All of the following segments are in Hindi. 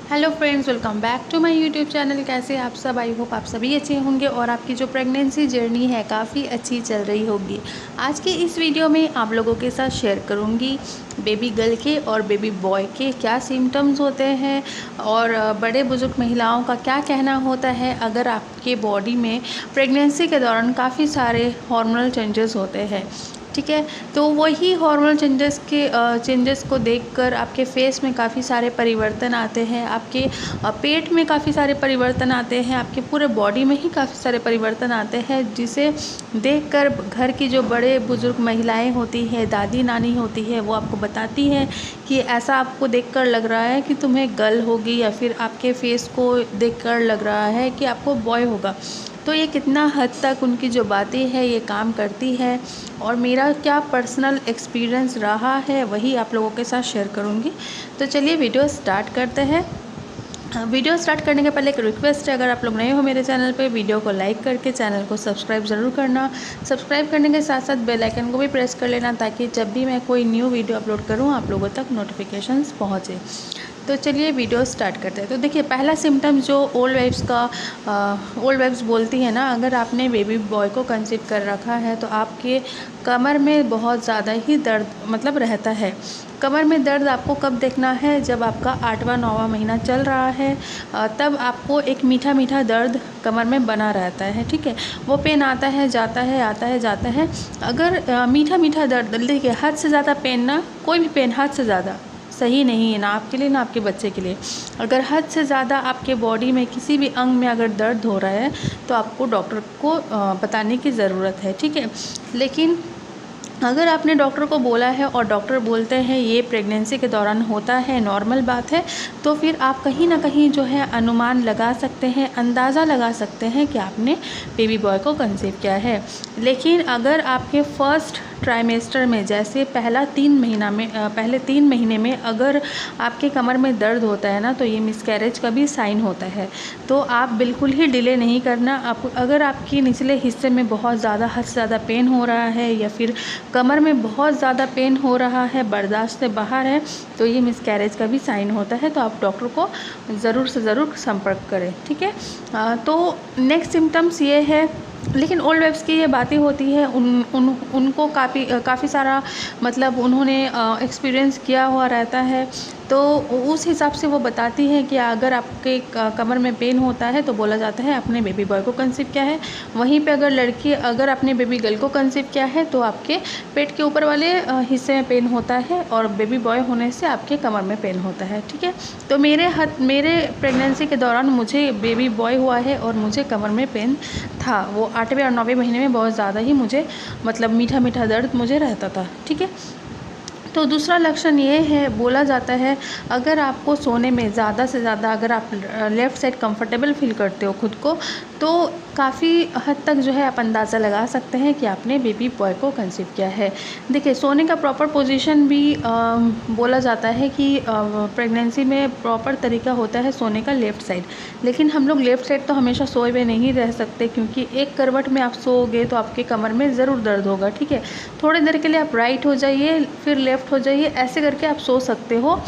Hello friends, welcome back to my YouTube channel. कैसे आप सब? आई होप आप सभी अच्छे होंगे और आपकी जो प्रेगनेंसी जर्नी है काफ़ी अच्छी चल रही होगी। आज के इस वीडियो में आप लोगों के साथ शेयर करूंगी बेबी गर्ल के और बेबी बॉय के क्या सिम्टम्स होते हैं और बड़े बुजुर्ग महिलाओं का क्या कहना होता है अगर आपके बॉडी में प्रेगनेंसी के दौरान काफ़ी सारे हार्मोनल चेंजेस होते हैं। ठीक है, तो वही हार्मोनल चेंजेस को देखकर आपके फेस में काफ़ी सारे परिवर्तन आते हैं, आपके पेट में काफ़ी सारे परिवर्तन आते हैं, आपके पूरे बॉडी में ही काफ़ी सारे परिवर्तन आते हैं, जिसे देखकर घर की जो बड़े बुजुर्ग महिलाएं होती हैं, दादी नानी होती है, वो आपको बताती हैं कि ऐसा आपको देखकर लग रहा है कि तुम्हें गर्ल होगी, या फिर आपके फेस को देखकर लग रहा है कि आपको बॉय होगा। तो ये कितना हद तक उनकी जो बातें हैं ये काम करती है और मेरा क्या पर्सनल एक्सपीरियंस रहा है वही आप लोगों के साथ शेयर करूँगी। तो चलिए वीडियो स्टार्ट करते हैं। वीडियो स्टार्ट करने के पहले एक रिक्वेस्ट है, अगर आप लोग नए हो मेरे चैनल पे, वीडियो को लाइक करके चैनल को सब्सक्राइब ज़रूर करना। सब्सक्राइब करने के साथ साथ बेल आइकन को भी प्रेस कर लेना, ताकि जब भी मैं कोई न्यू वीडियो अपलोड करूँ आप लोगों तक नोटिफिकेशंस पहुँचे। तो चलिए वीडियो स्टार्ट करते हैं। तो देखिए, पहला सिम्टम जो ओल्ड वाइफ्स बोलती है ना, अगर आपने बेबी बॉय को कंसीव कर रखा है तो आपके कमर में बहुत ज़्यादा ही दर्द रहता है। कमर में दर्द आपको कब देखना है? जब आपका 8वां-9वां महीना चल रहा है, तब आपको एक मीठा मीठा दर्द कमर में बना रहता है। ठीक है, वो पेन आता है जाता है, आता है जाता है। अगर मीठा मीठा दर्द, देखिए हद से ज़्यादा पेन ना, कोई भी पेन हद से ज़्यादा सही नहीं है, ना आपके लिए ना आपके बच्चे के लिए। अगर हद से ज़्यादा आपके बॉडी में किसी भी अंग में अगर दर्द हो रहा है तो आपको डॉक्टर को बताने की ज़रूरत है। ठीक है, लेकिन अगर आपने डॉक्टर को बोला है और डॉक्टर बोलते हैं ये प्रेगनेंसी के दौरान होता है, नॉर्मल बात है, तो फिर आप कहीं ना कहीं जो है अनुमान लगा सकते हैं, अंदाज़ा लगा सकते हैं कि आपने बेबी बॉय को कंसीव किया है। लेकिन अगर आपके फर्स्ट ट्राइमेस्टर में, जैसे पहले 3 महीने में अगर आपके कमर में दर्द होता है ना, तो ये मिसकैरेज का भी साइन होता है। तो आप बिल्कुल ही डिले नहीं करना। अगर आपके निचले हिस्से में बहुत ज़्यादा हद से ज़्यादा पेन हो रहा है, या फिर कमर में बहुत ज़्यादा पेन हो रहा है, बर्दाश्त से बाहर है, तो ये मिसकैरेज का भी साइन होता है। तो आप डॉक्टर को ज़रूर से ज़रूर संपर्क करें। ठीक है, तो नेक्स्ट सिम्टम्स ये है, लेकिन ओल्ड वाइफ्स की ये बातें होती है, उनको काफ़ी सारा उन्होंने एक्सपीरियंस किया हुआ रहता है, तो उस हिसाब से वो बताती हैं कि अगर आपके कमर में पेन होता है तो बोला जाता है आपने बेबी बॉय को कंसीव किया है। वहीं पे अगर आपने बेबी गर्ल को कंसीव किया है तो आपके पेट के ऊपर वाले हिस्से में पेन होता है, और बेबी बॉय होने से आपके कमर में पेन होता है। ठीक है, तो मेरे प्रेगनेंसी के दौरान मुझे बेबी बॉय हुआ है और मुझे कमर में पेन था। वो 8वें और 9वें महीने में बहुत ज़्यादा ही मुझे मीठा मीठा दर्द मुझे रहता था। ठीक है, तो दूसरा लक्षण ये है, बोला जाता है अगर आपको सोने में ज़्यादा से ज़्यादा, अगर आप लेफ़्ट साइड कंफर्टेबल फील करते हो खुद को, तो काफ़ी हद तक जो है आप अंदाज़ा लगा सकते हैं कि आपने बेबी बॉय को कंसीव किया है। देखिए, सोने का प्रॉपर पोजीशन भी बोला जाता है कि प्रेगनेंसी में प्रॉपर तरीका होता है सोने का लेफ़्ट साइड। लेकिन हम लोग लेफ़्ट साइड तो हमेशा सोए हुए नहीं रह सकते, क्योंकि एक करवट में आप सोओगे तो आपके कमर में ज़रूर दर्द होगा। ठीक है, थोड़ी देर के लिए आप राइट हो जाइए, फिर लेफ़्ट हो जाइए, ऐसे करके आप सो सकते हो।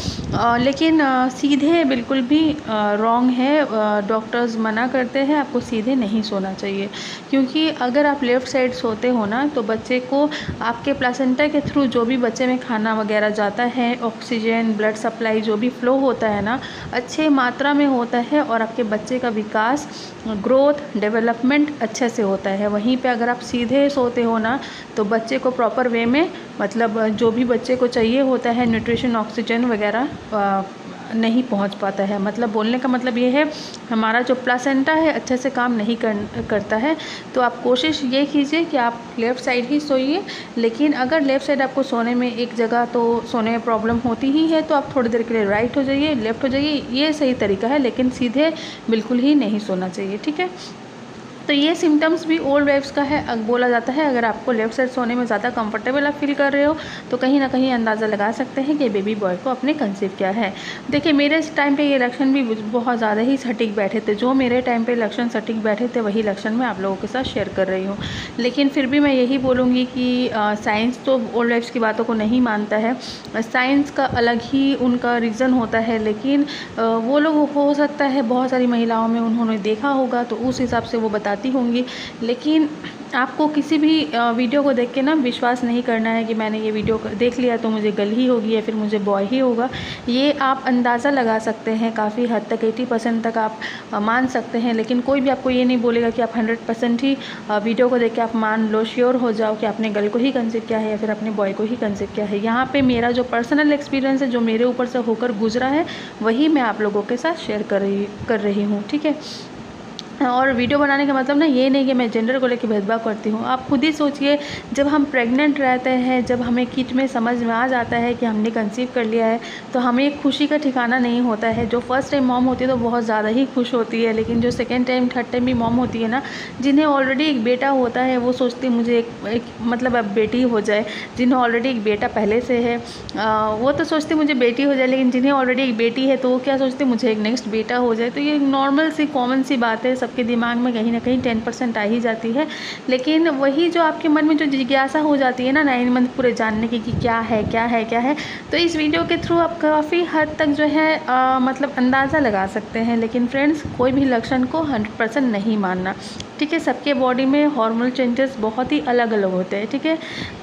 लेकिन सीधे बिल्कुल भी रॉन्ग है। डॉक्टर्स मना करते हैं आपको सीधे नहीं सोना चाहिए, क्योंकि अगर आप लेफ़्ट साइड सोते हो ना, तो बच्चे को आपके प्लासेंटा के थ्रू जो भी बच्चे में खाना वगैरह जाता है, ऑक्सीजन, ब्लड सप्लाई जो भी फ्लो होता है ना, अच्छे मात्रा में होता है, और आपके बच्चे का विकास, ग्रोथ, डेवलपमेंट अच्छे से होता है। वहीं पे अगर आप सीधे सोते हो ना, तो बच्चे को प्रॉपर वे में जो भी बच्चे को चाहिए होता है, न्यूट्रिशन, ऑक्सीजन वगैरह नहीं पहुंच पाता है। बोलने का मतलब ये है, हमारा जो प्लासेंटा है अच्छे से काम नहीं करता है। तो आप कोशिश ये कीजिए कि आप लेफ़्ट साइड ही सोइए। लेकिन अगर लेफ़्ट साइड आपको सोने में एक जगह तो सोने में प्रॉब्लम होती ही है, तो आप थोड़ी देर के लिए राइट हो जाइए, लेफ़्ट हो जाइए, ये सही तरीका है। लेकिन सीधे बिल्कुल ही नहीं सोना चाहिए। ठीक है, तो ये सिम्टम्स भी ओल्ड वाइफ्स का है। बोला जाता है अगर आपको लेफ़्ट साइड सोने में ज़्यादा कंफर्टेबल आप फील कर रहे हो तो कहीं ना कहीं अंदाज़ा लगा सकते हैं कि बेबी बॉय को अपने कंसीव किया है। देखिए मेरे टाइम पे ये लक्षण भी बहुत ज़्यादा ही सटीक बैठे थे। जो मेरे टाइम पे लक्षण सटीक बैठे थे वही लक्षण मैं आप लोगों के साथ शेयर कर रही हूँ। लेकिन फिर भी मैं यही बोलूँगी कि साइंस तो ओल्ड वाइफ्स की बातों को नहीं मानता है। साइंस का अलग ही उनका रीज़न होता है, लेकिन वो लोग हो सकता है बहुत सारी महिलाओं में उन्होंने देखा होगा तो उस हिसाब से वो बताती होंगी। लेकिन आपको किसी भी वीडियो को देख के ना विश्वास नहीं करना है कि मैंने ये वीडियो देख लिया तो मुझे गर्ल ही होगी या फिर मुझे बॉय ही होगा। ये आप अंदाज़ा लगा सकते हैं, काफ़ी हद तक 80% तक आप मान सकते हैं। लेकिन कोई भी आपको ये नहीं बोलेगा कि आप 100% ही वीडियो को देख के आप मान लो, श्योर हो जाओ कि आपने गर्ल को ही कंसीव किया है या फिर अपने बॉय को ही कंसीव किया है। यहाँ पर मेरा जो पर्सनल एक्सपीरियंस है, जो मेरे ऊपर से होकर गुजरा है, वही मैं आप लोगों के साथ शेयर कर रही हूँ। ठीक है। और वीडियो बनाने का मतलब ना ये नहीं कि मैं जेंडर को लेकर भेदभाव करती हूँ। आप खुद ही सोचिए, जब हम प्रेग्नेंट रहते हैं, जब हमें किट में समझ में आ जाता है कि हमने कंसीव कर लिया है, तो हमें खुशी का ठिकाना नहीं होता है। जो फर्स्ट टाइम मॉम होती है तो बहुत ज़्यादा ही खुश होती है, लेकिन जो सेकेंड टाइम थर्ड टाइम भी मॉम होती है ना, जिन्हें ऑलरेडी एक बेटा होता है वो सोचती मुझे एक मतलब अब बेटी हो जाए। जिन्हें ऑलरेडी एक बेटा पहले से है वो तो सोचते मुझे बेटी हो जाए, लेकिन जिन्हें ऑलरेडी एक बेटी है तो वो क्या सोचते मुझे एक नेक्स्ट बेटा हो जाए। तो ये नॉर्मल सी कॉमन सी बात है, सबके दिमाग में कहीं ना कहीं 10% आ ही जाती है। लेकिन वही जो आपके मन में जो जिज्ञासा हो जाती है ना 9 मंथ पूरे जानने की कि क्या है क्या है क्या है, तो इस वीडियो के थ्रू आप काफ़ी हद तक जो है मतलब अंदाज़ा लगा सकते हैं। लेकिन फ्रेंड्स, कोई भी लक्षण को 100% नहीं मानना। ठीक है। सबके बॉडी में हार्मोनल चेंजेस बहुत ही अलग अलग होते हैं। ठीक है।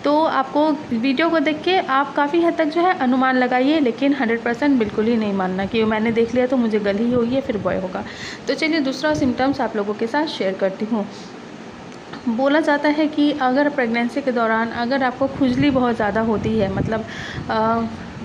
तो आपको वीडियो को देख के आप काफ़ी हद तक जो है अनुमान लगाइए, लेकिन 100% बिल्कुल ही नहीं मानना कि मैंने देख लिया तो मुझे गर्ल ही होगी या फिर बॉय होगा। तो चलिए दूसरा सिम्टम्स आप लोगों के साथ शेयर करती हूँ। बोला जाता है कि अगर प्रेगनेंसी के दौरान अगर आपको खुजली बहुत ज़्यादा होती है, मतलब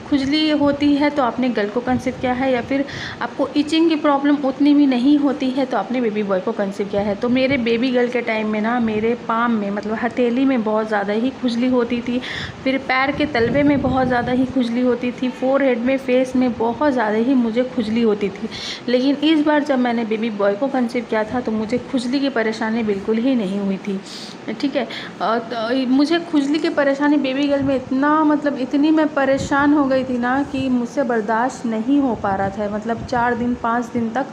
खुजली होती है तो आपने गर्ल को कंसीव किया है, या फिर आपको इचिंग की प्रॉब्लम उतनी भी नहीं होती है तो आपने बेबी बॉय को कंसीव किया है। तो मेरे बेबी गर्ल के टाइम में ना मेरे पाम में मतलब हथेली में बहुत ज़्यादा ही खुजली होती थी, फिर पैर के तलवे में बहुत ज़्यादा ही खुजली होती थी, फोरहेड में, फेस में बहुत ज़्यादा ही मुझे खुजली होती थी। लेकिन इस बार जब मैंने बेबी बॉय को कंसीव किया था तो मुझे खुजली की परेशानी बिल्कुल ही नहीं हुई थी। ठीक है। तो मुझे खुजली की परेशानी बेबी गर्ल में इतनी मैं परेशान हो गई थी ना कि मुझसे बर्दाश्त नहीं हो पा रहा था। मतलब 4 दिन 5 दिन तक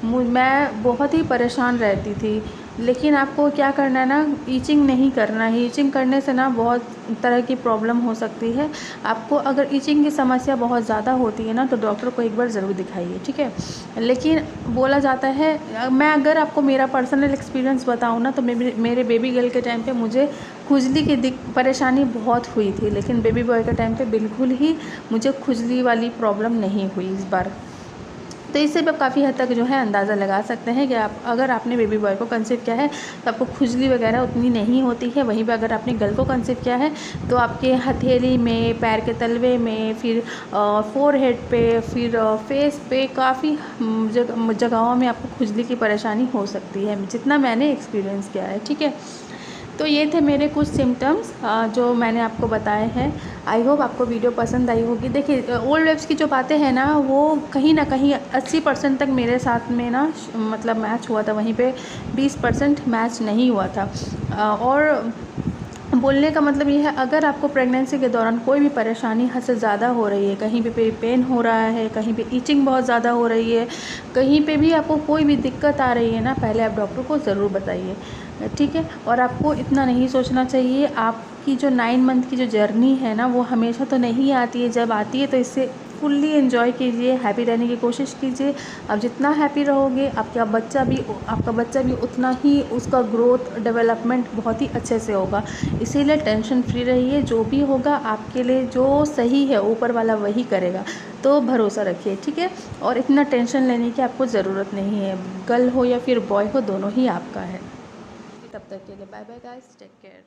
मैं बहुत ही परेशान रहती थी। लेकिन आपको क्या करना है ना, ईचिंग नहीं करना है। ईचिंग करने से ना बहुत तरह की प्रॉब्लम हो सकती है। आपको अगर ईचिंग की समस्या बहुत ज़्यादा होती है ना तो डॉक्टर को एक बार ज़रूर दिखाइए। ठीक है। लेकिन बोला जाता है, मैं अगर आपको मेरा पर्सनल एक्सपीरियंस बताऊँ ना तो मेरे बेबी गर्ल के टाइम पे मुझे खुजली की परेशानी बहुत हुई थी, लेकिन बेबी बॉय के टाइम पे बिल्कुल ही मुझे खुजली वाली प्रॉब्लम नहीं हुई इस बार। तो इससे भी आप काफ़ी हद तक जो है अंदाज़ा लगा सकते हैं कि अगर आपने बेबी बॉय को कंसीव किया है तो आपको खुजली वगैरह उतनी नहीं होती है। वहीं पे अगर आपने गर्ल को कंसीव किया है तो आपके हथेली में, पैर के तलवे में, फिर फोरहेड पे, फिर फेस पे काफ़ी जगहों में आपको खुजली की परेशानी हो सकती है, जितना मैंने एक्सपीरियंस किया है। ठीक है। तो ये थे मेरे कुछ सिम्टम्स जो मैंने आपको बताए हैं। आई होप आपको वीडियो पसंद आई होगी। देखिए ओल्ड वेब्स की जो बातें हैं ना वो कहीं ना कहीं 80% तक मेरे साथ में ना मतलब मैच हुआ था, वहीं पे 20% मैच नहीं हुआ था। और बोलने का मतलब ये है, अगर आपको प्रेगनेंसी के दौरान कोई भी परेशानी हद से ज़्यादा हो रही है, कहीं पे पेन हो रहा है, कहीं पे ईचिंग बहुत ज़्यादा हो रही है, कहीं पे भी आपको कोई भी दिक्कत आ रही है ना, पहले आप डॉक्टर को ज़रूर बताइए। ठीक है। और आपको इतना नहीं सोचना चाहिए, आपकी जो 9 मंथ की जो जर्नी है ना वो हमेशा तो नहीं आती है। जब आती है तो इससे फुल्ली एंजॉय कीजिए, हैप्पी रहने की कोशिश कीजिए। आप जितना हैप्पी रहोगे आपका बच्चा भी उतना ही उसका ग्रोथ डेवलपमेंट बहुत ही अच्छे से होगा। इसीलिए टेंशन फ्री रहिए। जो भी होगा आपके लिए जो सही है ऊपर वाला वही करेगा, तो भरोसा रखिए। ठीक है। और इतना टेंशन लेने की आपको ज़रूरत नहीं है। गर्ल हो या फिर बॉय हो, दोनों ही आपका है। तब तक के लिए bye bye guys, take care.